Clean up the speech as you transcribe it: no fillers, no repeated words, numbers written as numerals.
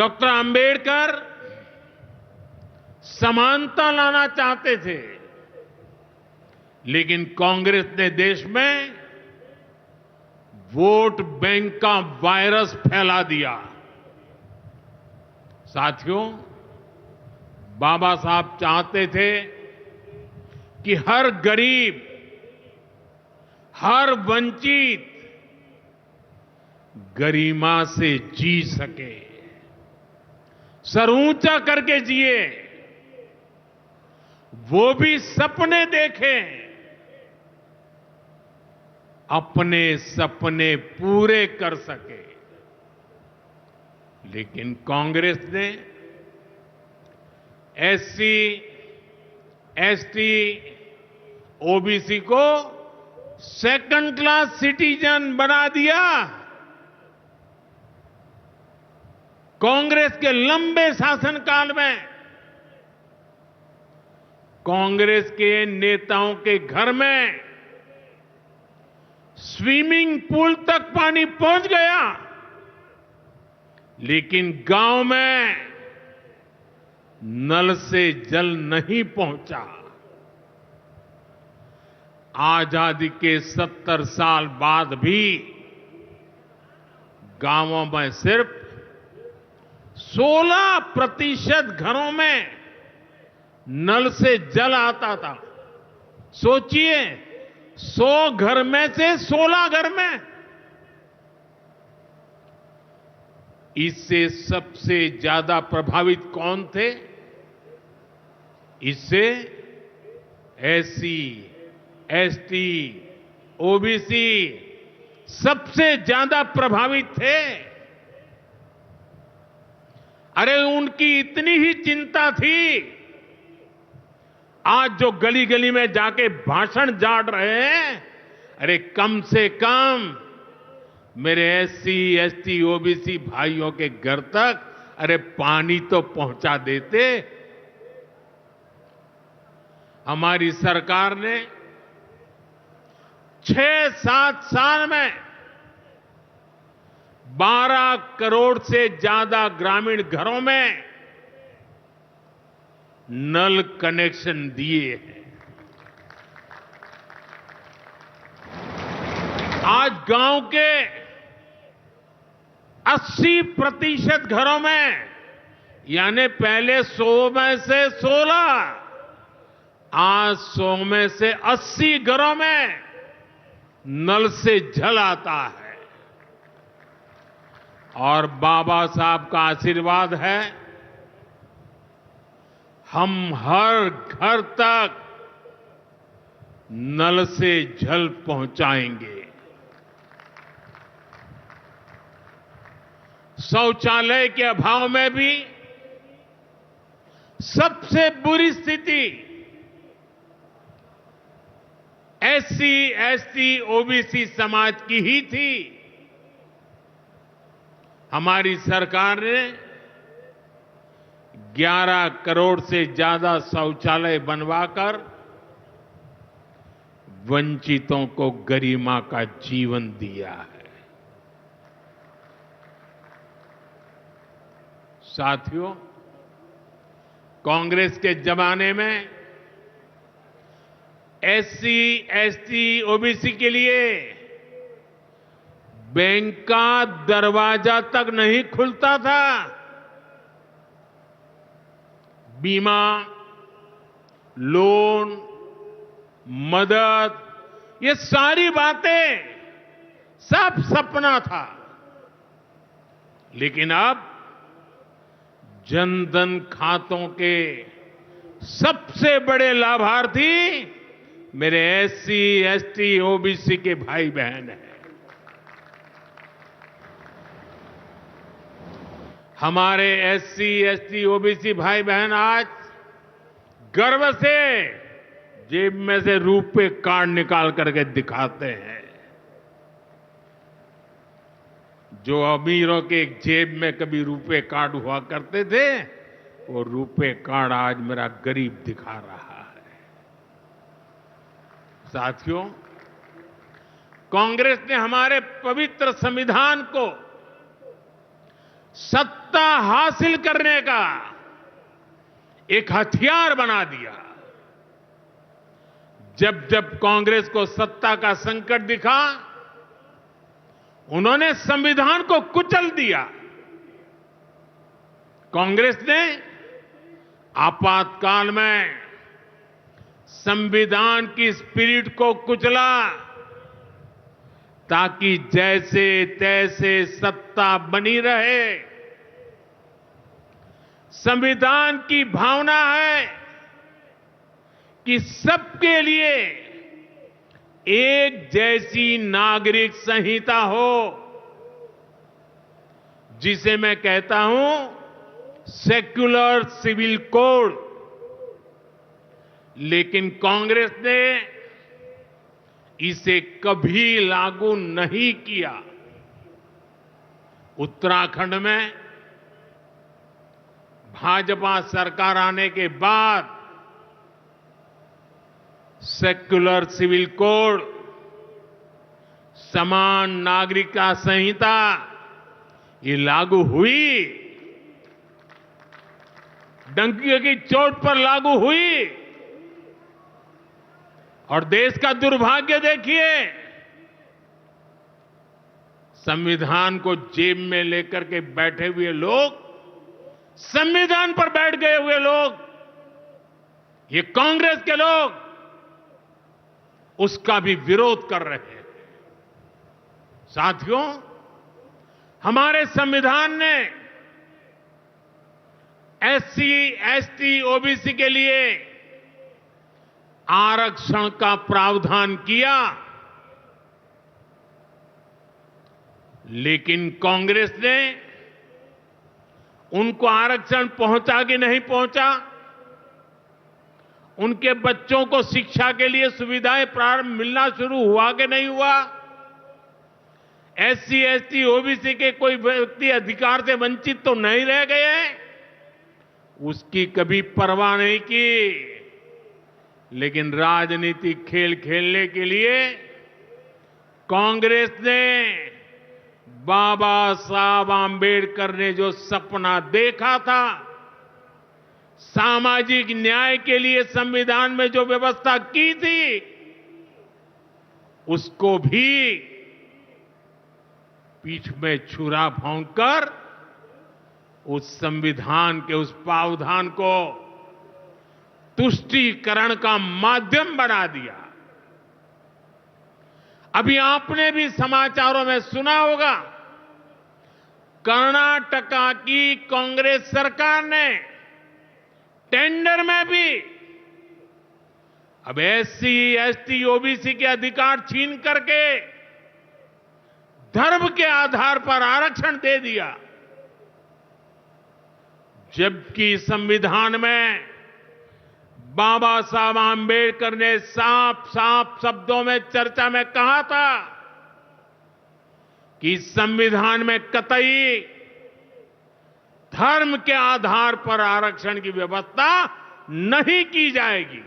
Doctor Ambedkar समानता लाना चाहते थे, लेकिन कांग्रेस ने देश में वोट बैंक का वायरस फैला दिया। साथियों, बाबा साहब चाहते थे कि हर गरीब, हर वंचित गरिमा से जी सके, सर ऊंचा करके जिए, वो भी सपने देखें, अपने सपने पूरे कर सके। लेकिन कांग्रेस ने एससी, एसटी, ओबीसी को सेकंड क्लास सिटीजन बना दिया। कांग्रेस के लंबे शासनकाल में कांग्रेस के नेताओं के घर में स्विमिंग पूल तक पानी पहुंच गया, लेकिन गांव में नल से जल नहीं पहुंचा। आजादी के 70 साल बाद भी गांवों में सिर्फ 16% घरों में नल से जल आता था। सोचिए, 100 घर में से 16 घर में। इससे सबसे ज्यादा प्रभावित कौन थे? इससे एससी, एसटी, ओबीसी सबसे ज्यादा प्रभावित थे। अरे उनकी इतनी ही चिंता थी, आज जो गली गली में जाके भाषण झाड़ रहे हैं, अरे कम से कम मेरे एससी, एसटी, ओबीसी भाइयों के घर तक अरे पानी तो पहुंचा देते। हमारी सरकार ने 6-7 साल में 12 करोड़ से ज्यादा ग्रामीण घरों में नल कनेक्शन दिए हैं। आज गांव के 80% घरों में, यानी पहले 100 में से 16, आज 100 में से 80 घरों में नल से जल आता है। और बाबा साहब का आशीर्वाद है, हम हर घर तक नल से जल पहुंचाएंगे। शौचालय के अभाव में भी सबसे बुरी स्थिति एससी, एसटी, ओबीसी समाज की ही थी। हमारी सरकार ने 11 करोड़ से ज्यादा शौचालय बनवाकर वंचितों को गरिमा का जीवन दिया है। साथियों, कांग्रेस के जमाने में एससी, एसटी, ओबीसी के लिए बैंक का दरवाजा तक नहीं खुलता था। बीमा, लोन, मदद, ये सारी बातें सब सपना था। लेकिन अब जनधन खातों के सबसे बड़े लाभार्थी मेरे एससी, एसटी, ओबीसी के भाई बहन हैं। हमारे एससी, एसटी, ओबीसी भाई बहन आज गर्व से जेब में से रुपए कार्ड निकाल करके दिखाते हैं। जो अमीरों के जेब में कभी रुपए कार्ड हुआ करते थे, वो रुपए कार्ड आज मेरा गरीब दिखा रहा है। साथियों, कांग्रेस ने हमारे पवित्र संविधान को सत्ता हासिल करने का एक हथियार बना दिया। जब जब कांग्रेस को सत्ता का संकट दिखा, उन्होंने संविधान को कुचल दिया। कांग्रेस ने आपातकाल में संविधान की स्पिरिट को कुचला, ताकि जैसे तैसे सत्ता बनी रहे। संविधान की भावना है कि सबके लिए एक जैसी नागरिक संहिता हो, जिसे मैं कहता हूं सेक्युलर सिविल कोड। लेकिन कांग्रेस ने इसे कभी लागू नहीं किया। उत्तराखंड में भाजपा सरकार आने के बाद सेक्युलर सिविल कोड, समान नागरिकता संहिता, ये लागू हुई। डंकी की चोट पर लागू हुई। और देश का दुर्भाग्य देखिए, संविधान को जेब में लेकर के बैठे हुए लोग, संविधान पर बैठ गए हुए लोग, ये कांग्रेस के लोग उसका भी विरोध कर रहे हैं। साथियों, हमारे संविधान ने एससी, एसटी, ओबीसी के लिए आरक्षण का प्रावधान किया, लेकिन कांग्रेस ने उनको आरक्षण पहुंचा कि नहीं पहुंचा, उनके बच्चों को शिक्षा के लिए सुविधाएं प्रारंभ मिलना शुरू हुआ कि नहीं हुआ, एससी, एसटी, ओबीसी के कोई व्यक्ति अधिकार से वंचित तो नहीं रह गए, उसकी कभी परवाह नहीं की। लेकिन राजनीतिक खेल खेलने के लिए कांग्रेस ने बाबा साहब आंबेडकर ने जो सपना देखा था, सामाजिक न्याय के लिए संविधान में जो व्यवस्था की थी, उसको भी पीठ में छुरा भोंककर उस संविधान के उस प्रावधान को तुष्टीकरण का माध्यम बना दिया। अभी आपने भी समाचारों में सुना होगा, कर्नाटका की कांग्रेस सरकार ने टेंडर में भी अब एससी, एसटी, ओबीसी के अधिकार छीन करके धर्म के आधार पर आरक्षण दे दिया। जबकि संविधान में बाबा साहब आंबेडकर ने साफ साफ शब्दों में चर्चा में कहा था कि संविधान में कतई धर्म के आधार पर आरक्षण की व्यवस्था नहीं की जाएगी।